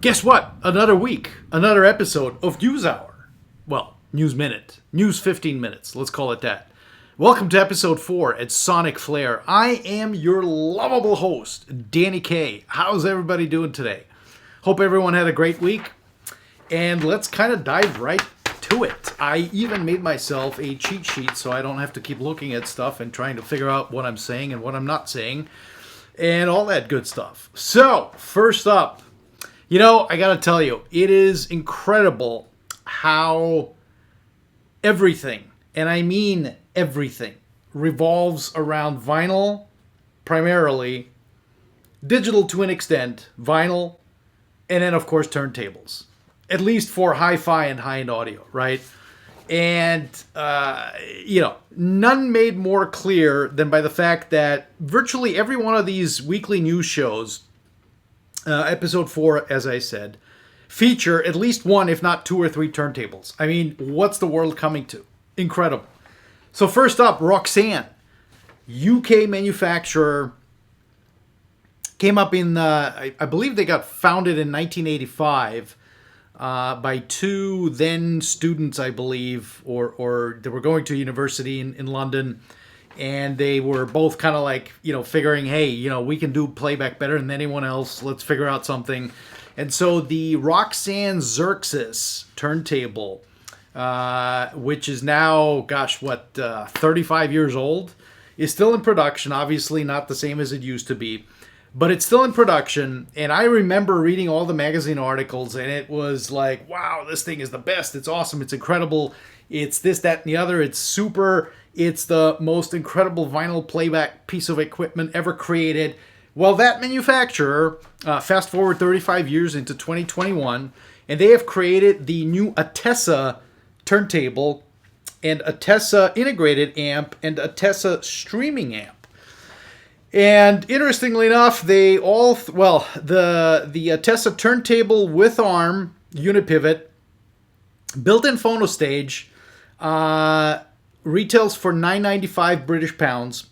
Guess what? Another week, another episode of News Hour. Well, News Minute. News 15 minutes. Let's call it that. Welcome to episode 4 at Sonic Flair. I am your lovable host, Danny K. How's everybody doing today? Hope everyone had a great week. And let's kind of dive right to it. I even made myself a cheat sheet so I don't have to keep looking at stuff and trying to figure out what I'm saying and what I'm not saying and all that good stuff. So, first up, I gotta tell you, it is incredible how everything, and I mean everything, revolves around vinyl, primarily, digital to an extent, vinyl, and then, of course, turntables. At least for hi-fi and high-end audio, right? And, none made more clear than by the fact that virtually every one of these weekly news shows, episode 4, as I said, feature at least one, if not 2 or 3 turntables. I mean, what's the world coming to? Incredible. So first up, Roksan, UK manufacturer, came up in, I believe they got founded in 1985 by 2 then students, I believe, or they were going to university in London. And they were both kind of like, figuring, hey, we can do playback better than anyone else. Let's figure out something. And so the Roksan Xerxes turntable, which is now, 35 years old, is still in production. Obviously not the same as it used to be, but it's still in production. And I remember reading all the magazine articles, and it was like, wow, this thing is the best. It's awesome. It's incredible. It's this, that, and the other. It's super. It's the most incredible vinyl playback piece of equipment ever created. Well, that manufacturer, fast forward 35 years into 2021, and they have created the new Attessa turntable and Attessa integrated amp and Attessa streaming amp. And interestingly enough, they all, the Attessa turntable with arm, unipivot, built-in phono stage, retails for £9.95 British pounds.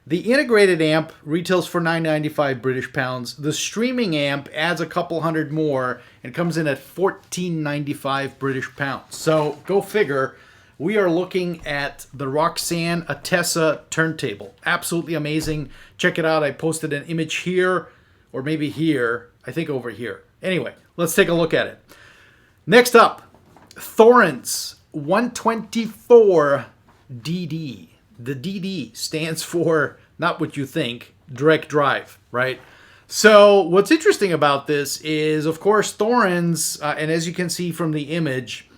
The integrated amp retails for £9.95 British pounds. The streaming amp adds a couple hundred more and comes in at £14.95 British pounds. So go figure. We are looking at the Roksan Attessa turntable. Absolutely amazing. Check it out. I posted an image here, or maybe here. I think over here. Anyway, let's take a look at it. Next up, Thorens 124 DD. The DD stands for, not what you think, direct drive, right? So what's interesting about this is, of course, Thorens, and as you can see from the image,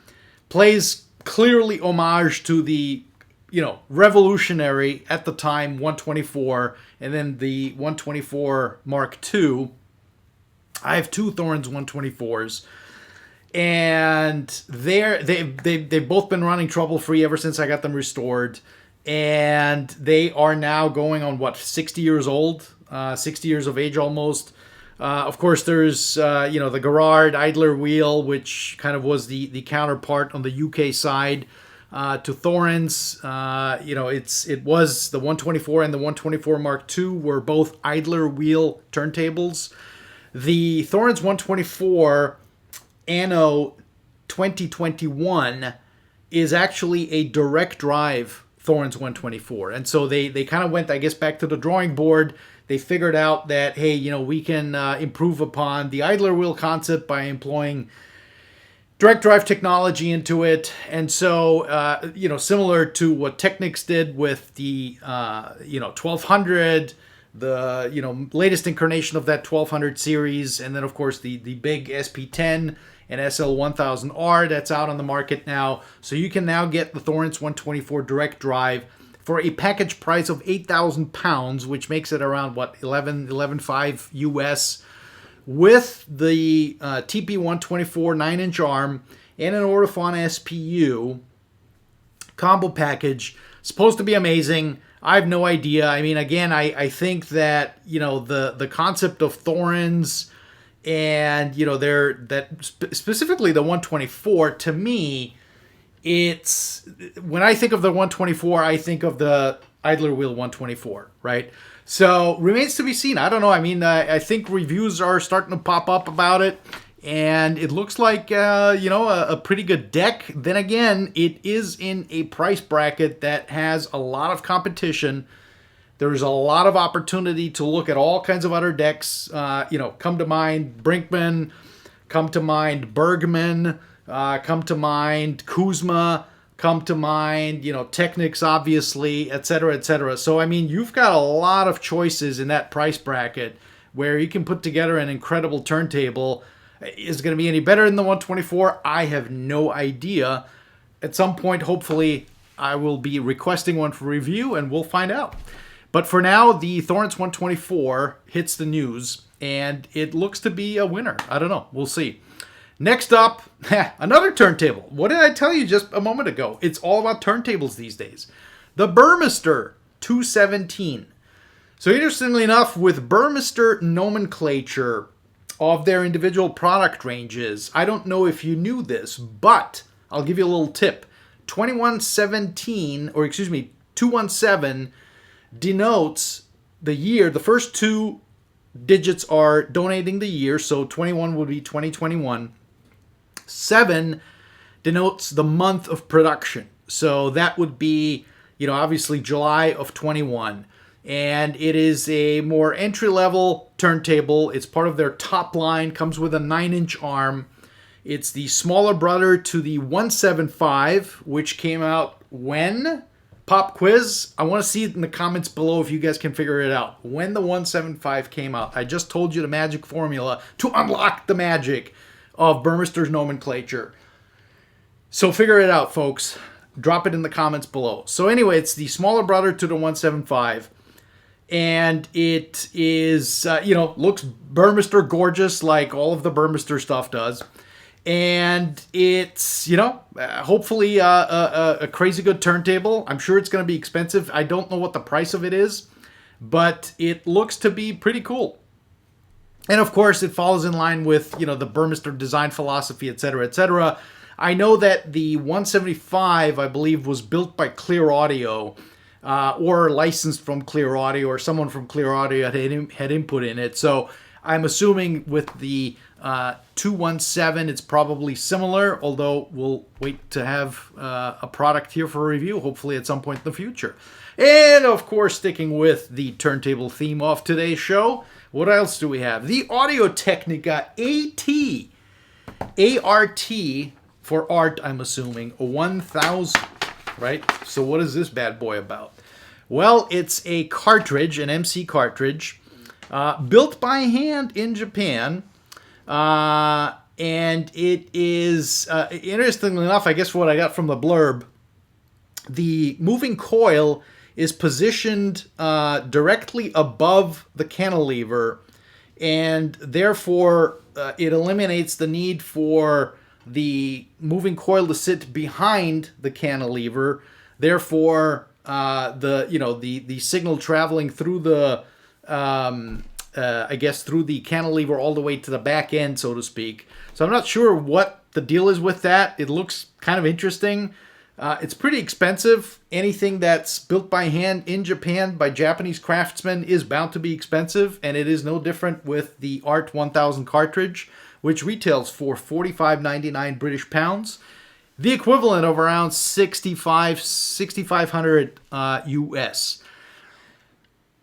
plays clearly homage to the, revolutionary, at the time, 124, and then the 124 Mark II. I have 2 Thorens 124s. And they've both been running trouble-free ever since I got them restored. And they are now going on, 60 years old? 60 years of age almost. Of course, there's, the Gerard Idler wheel, which kind of was the counterpart on the UK side to Thorens. It was the 124 and the 124 Mark II were both Idler wheel turntables. The Thorens 124 Anno 2021 is actually a direct drive Thorens 124. And so they kind of went, I guess, back to the drawing board. They figured out that, hey, we can improve upon the idler wheel concept by employing direct drive technology into it. And so, similar to what Technics did with the, 1200, the, latest incarnation of that 1200 series, and then, of course, the big SP10 and SL1000R that's out on the market now. So you can now get the Thorens 124 direct drive for a package price of £8,000, which makes it around, 11.5 US, with the TP124 9-inch arm and an Ortofon SPU combo package. Supposed to be amazing. I have no idea. I mean, again, I think that, the concept of Thorens and, specifically the 124, to me, it's, when I think of the 124, I think of the idler wheel 124, right? So remains to be seen. I don't know. I mean, I think reviews are starting to pop up about it. And it looks like, a pretty good deck. Then again, it is in a price bracket that has a lot of competition. There's a lot of opportunity to look at all kinds of other decks. Come to mind Brinkman, come to mind Bergman, come to mind Kuzma, come to mind, Technics, obviously, etc., etc. So, I mean, you've got a lot of choices in that price bracket where you can put together an incredible turntable. Is it going to be any better than the 124? I have no idea. At some point, hopefully, I will be requesting one for review, and we'll find out. But for now, the Thorens 124 hits the news, and it looks to be a winner. I don't know. We'll see. Next up, another turntable. What did I tell you just a moment ago? It's all about turntables these days. The Burmester 217. So interestingly enough, with Burmester nomenclature of their individual product ranges, I don't know if you knew this, but I'll give you a little tip. 217 denotes the year. The first two digits are donating the year, so 21 would be 2021. 7 denotes the month of production, so that would be, obviously July of 21. And it is a more entry-level turntable. It's part of their top line, comes with a 9-inch arm. It's the smaller brother to the 175, which came out when? Pop quiz. I want to see it in the comments below if you guys can figure it out. When the 175 came out. I just told you the magic formula to unlock the magic of Burmester's nomenclature. So figure it out, folks. Drop it in the comments below. So anyway, it's the smaller brother to the 175. And it is, looks Burmester gorgeous like all of the Burmester stuff does. And it's, hopefully a crazy good turntable. I'm sure it's going to be expensive. I don't know what the price of it is, but it looks to be pretty cool. And of course, it follows in line with, the Burmester design philosophy, etc., etc. I know that the 175, I believe, was built by Clear Audio, or licensed from Clear Audio, or someone from Clear Audio had input in it. So I'm assuming with the 217, it's probably similar, although we'll wait to have a product here for review, hopefully at some point in the future. And of course, sticking with the turntable theme of today's show, what else do we have? The Audio Technica ART, for art, I'm assuming, 1000. Right? So what is this bad boy about? Well, it's a cartridge, an MC cartridge, built by hand in Japan. And it is, interestingly enough, I guess what I got from the blurb, the moving coil is positioned directly above the cantilever, and therefore it eliminates the need for the moving coil to sit behind the cantilever. Therefore, the signal traveling through the through the cantilever all the way to the back end, so to speak. So I'm not sure what the deal is with that. It looks kind of interesting. It's pretty expensive. Anything that's built by hand in Japan by Japanese craftsmen is bound to be expensive, and it is no different with the ART 1000 cartridge, which retails for £45.99 British pounds, the equivalent of around $6,500 US.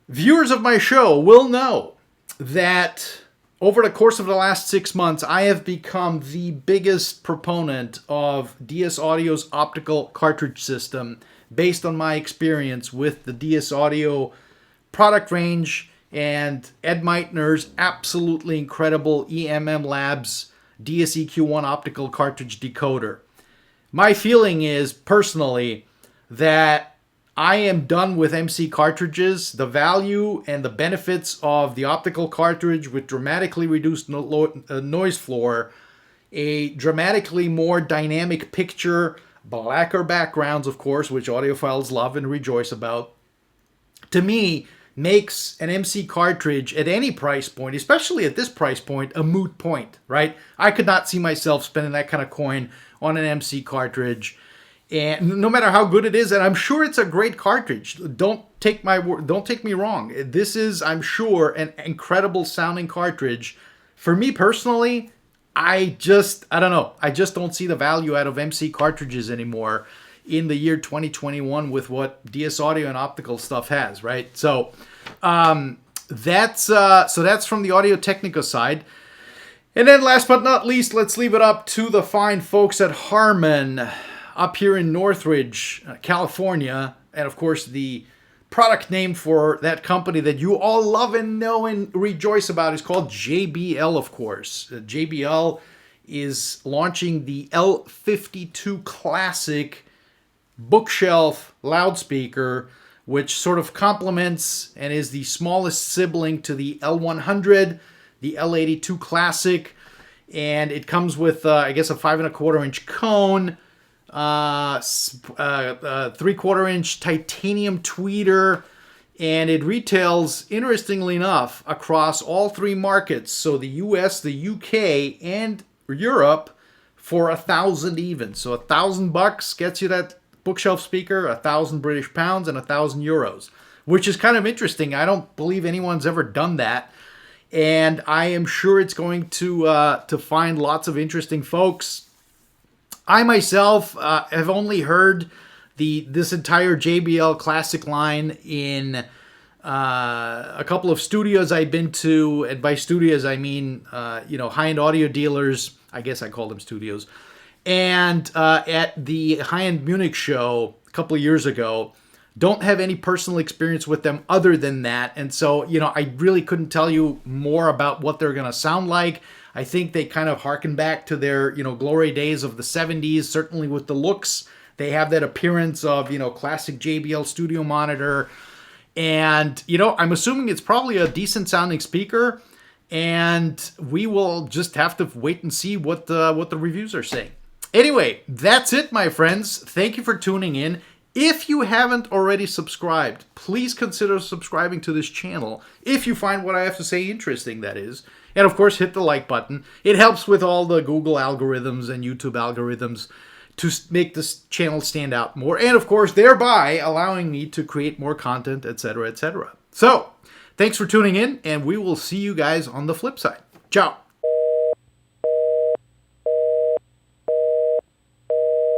Viewers of my show will know that over the course of the last 6 months, I have become the biggest proponent of DS Audio's optical cartridge system based on my experience with the DS Audio product range and Ed Meitner's absolutely incredible EMM Labs DSEQ1 optical cartridge decoder. My feeling is, personally, that I am done with MC cartridges. The value and the benefits of the optical cartridge with dramatically reduced noise floor, a dramatically more dynamic picture, blacker backgrounds, of course, which audiophiles love and rejoice about, to me, makes an MC cartridge at any price point, especially at this price point, a moot point, right? I could not see myself spending that kind of coin on an MC cartridge, and no matter how good it is, and I'm sure it's a great cartridge. Don't take me wrong. This is, I'm sure, an incredible sounding cartridge. For me personally, I don't know. I just don't see the value out of MC cartridges anymore in the year 2021 with what DS Audio and optical stuff has, right? So that's from the Audio Technica side. And then last but not least, let's leave it up to the fine folks at Harman up here in Northridge, California. And of course, the product name for that company that you all love and know and rejoice about is called JBL, of course. JBL is launching the L52 Classic bookshelf loudspeaker, which sort of complements and is the smallest sibling to the L100, the L82 Classic, and it comes with, I guess, a 5 1/4 inch cone, 3/4 inch titanium tweeter, and it retails, interestingly enough, across all three markets, so the US, the UK, and Europe, for $1,000 even. So $1,000 gets you that bookshelf speaker, 1,000 British pounds, and 1,000 euros, which is kind of interesting. I don't believe anyone's ever done that. And I am sure it's going to find lots of interesting folks. I myself have only heard this entire JBL Classic line in a couple of studios I've been to, and by studios I mean high-end audio dealers. I guess I call them studios. And at the high-end Munich show a couple of years ago. Don't have any personal experience with them other than that. And so, I really couldn't tell you more about what they're going to sound like. I think they kind of harken back to their, glory days of the 70s, certainly with the looks. They have that appearance of, classic JBL studio monitor. And, I'm assuming it's probably a decent sounding speaker. And we will just have to wait and see what the reviews are saying. Anyway, that's it, my friends. Thank you for tuning in. If you haven't already subscribed, please consider subscribing to this channel if you find what I have to say interesting, that is. And of course, hit the like button. It helps with all the Google algorithms and YouTube algorithms to make this channel stand out more. And of course, thereby allowing me to create more content, etc., etc. So, thanks for tuning in, and we will see you guys on the flip side. Ciao.